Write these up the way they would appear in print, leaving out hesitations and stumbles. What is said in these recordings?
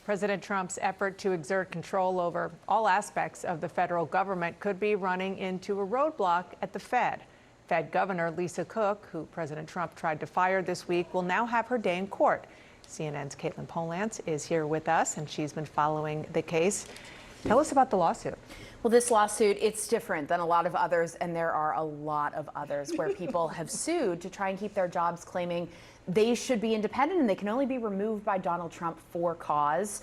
President Trump's effort to exert control over all aspects of the federal government could be running into a roadblock at the Fed. Fed Governor Lisa Cook, who President Trump tried to fire this week, will now have her day in court. CNN's Caitlin Polantz is here with us, and she's been following the case. Tell us about the lawsuit. Well, this lawsuit, it's different than a lot of others, and there are a lot of others where people have sued to try and keep their jobs, claiming they should be independent and they can only be removed by Donald Trump for cause.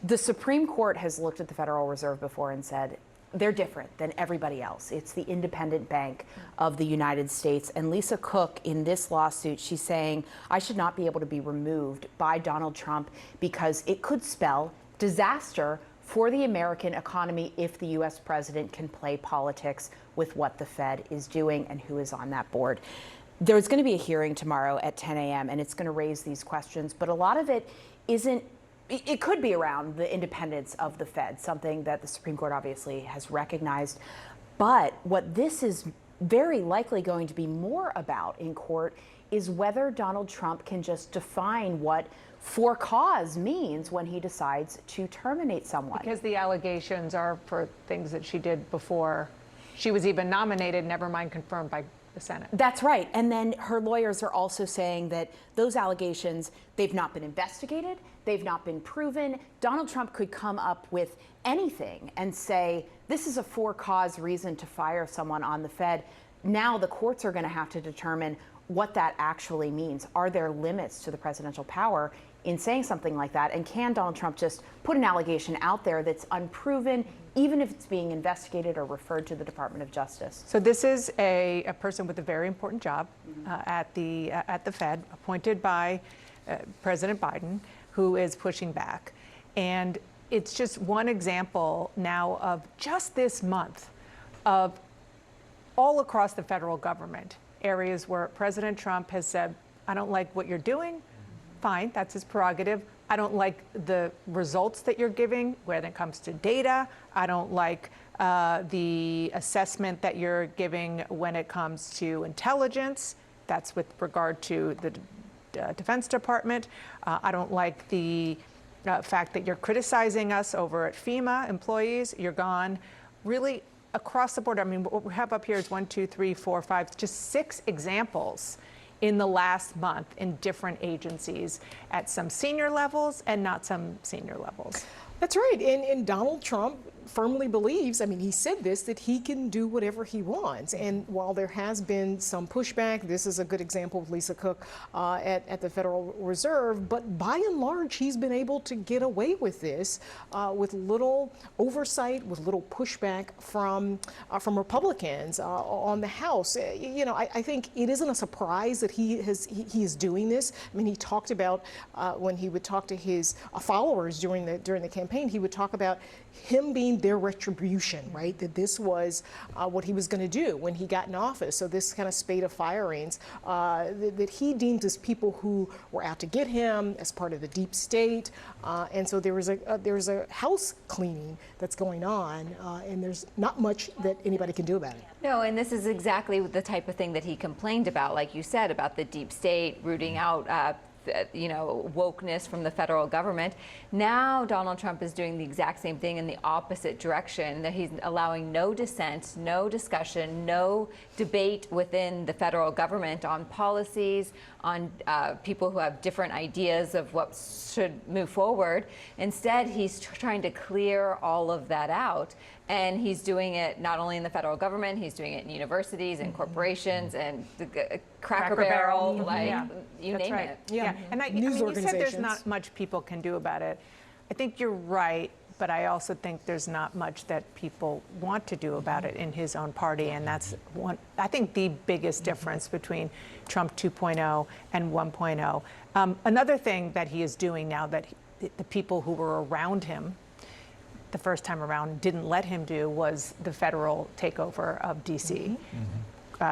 The Supreme Court has looked at the Federal Reserve before and said they're different than everybody else. It's the independent bank of the United States. And Lisa Cook, in this lawsuit, she's saying, I should not be able to be removed by Donald Trump because it could spell disaster for the American economy if the U.S. president can play politics with what the Fed is doing and who is on that board. There's going to be a hearing tomorrow at 10 a.m. and it's going to raise these questions, but a lot of it isn't. It could be around the independence of the Fed, something that the Supreme Court obviously has recognized. But what this is very likely going to be more about in court is whether Donald Trump can just define what for cause means when he decides to terminate someone. Because the allegations are for things that she did before she was even nominated, never mind confirmed by the Senate. That's right. And then her lawyers are also saying that those allegations, they've not been investigated, they've not been proven. Donald Trump could come up with anything and say, this is a for-cause reason to fire someone on the Fed. Now the courts are going to have to determine what that actually means. Are there limits to the presidential power in saying something like that? And can Donald Trump just put an allegation out there that's unproven, even if it's being investigated or referred to the Department of Justice? So this is a person with a very important job at the Fed, appointed by President Biden, who is pushing back. And it's just one example now of just this month of all across the federal government, areas where President Trump has said, I don't like what you're doing. Fine, that's his prerogative. I don't like the results that you're giving when it comes to data. I don't like the assessment that you're giving when it comes to intelligence. That's with regard to the Defense Department. I don't like the fact that you're criticizing us over at FEMA employees. You're gone. Really, across the board. I mean, what we have up here is 1, 2, 3, 4, 5, just 6 examples in the last month in different agencies at some senior levels and not some senior levels. That's right. And Donald Trump firmly believes, I mean, he said this, that he can do whatever he wants. And while there has been some pushback, this is a good example with Lisa Cook at the Federal Reserve, but by and large, he's been able to get away with this with little oversight, with little pushback from Republicans on the House. You know, I think it isn't a surprise that he is doing this. I mean, he talked about when he would talk to his followers during the campaign, he would talk about him being their retribution, right? That this was what he was going to do when he got in office. So this kind of spate of firings that he deemed as people who were out to get him as part of the deep state. And so there was a house cleaning that's going on, and there's not much that anybody can do about it. No, and this is exactly the type of thing that he complained about, like you said, about the deep state rooting out wokeness from the federal government. Now Donald Trump is doing the exact same thing in the opposite direction, that he's allowing no dissent, no discussion, no debate within the federal government on policies, on people who have different ideas of what should move forward. Instead, he's trying to clear all of that out. And he's doing it not only in the federal government, he's doing it in universities and corporations and the Cracker Barrel, you name it. Yeah. And I mean, you said there's not much people can do about it. I think you're right, but I also think there's not much that people want to do about it in his own party, and that's I think the biggest difference between Trump 2.0 and 1.0. Another thing that he is doing now that the people who were around him the first time around didn't let him do was the federal takeover of D.C.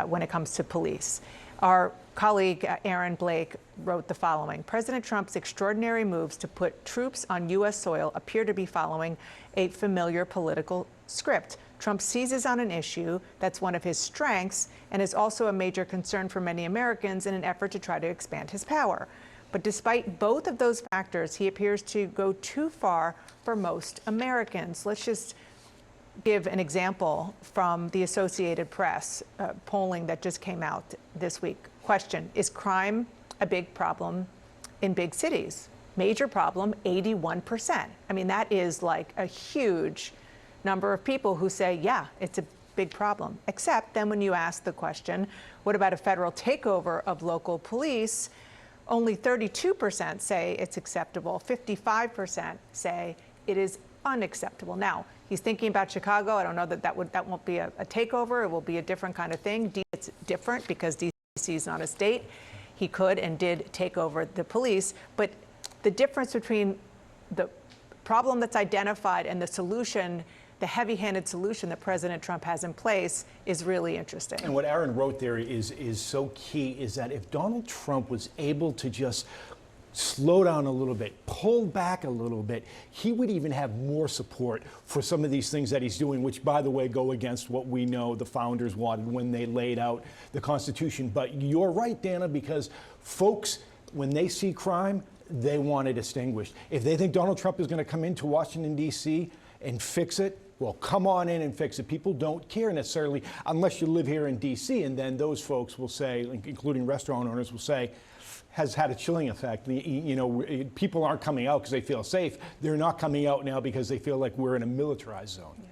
When it comes to police. Our colleague Aaron Blake wrote the following: President Trump's extraordinary moves to put troops on U.S. soil appear to be following a familiar political script. Trump seizes on an issue that's one of his strengths and is also a major concern for many Americans in an effort to try to expand his power. But despite both of those factors, he appears to go too far for most Americans. Let's just give an example from the Associated Press polling that just came out this week. Question: is crime a big problem in big cities? Major problem, 81%. I mean, that is like a huge number of people who say, yeah, it's a big problem. Except then when you ask the question, what about a federal takeover of local police? Only 32% say it's acceptable. 55% say it is unacceptable. Now, he's thinking about Chicago. I don't know that that won't be a takeover. It will be a different kind of thing. It's different because DC is not a state. He could and did take over the police. But the difference between the problem that's identified and the solution, the heavy-handed solution that President Trump has in place, is really interesting. And what Aaron wrote there is so key, is that if Donald Trump was able to just slow down a little bit, pull back a little bit, he would even have more support for some of these things that he's doing, which, by the way, go against what we know the founders wanted when they laid out the Constitution. But you're right, Dana, because folks, when they see crime, they want it extinguished. If they think Donald Trump is going to come into Washington, D.C. and fix it, well, come on in and fix it. People don't care necessarily unless you live here in D.C. And then those folks will say, including restaurant owners, will say, has had a chilling effect. You know, people aren't coming out because they feel safe. They're not coming out now because they feel like we're in a militarized zone.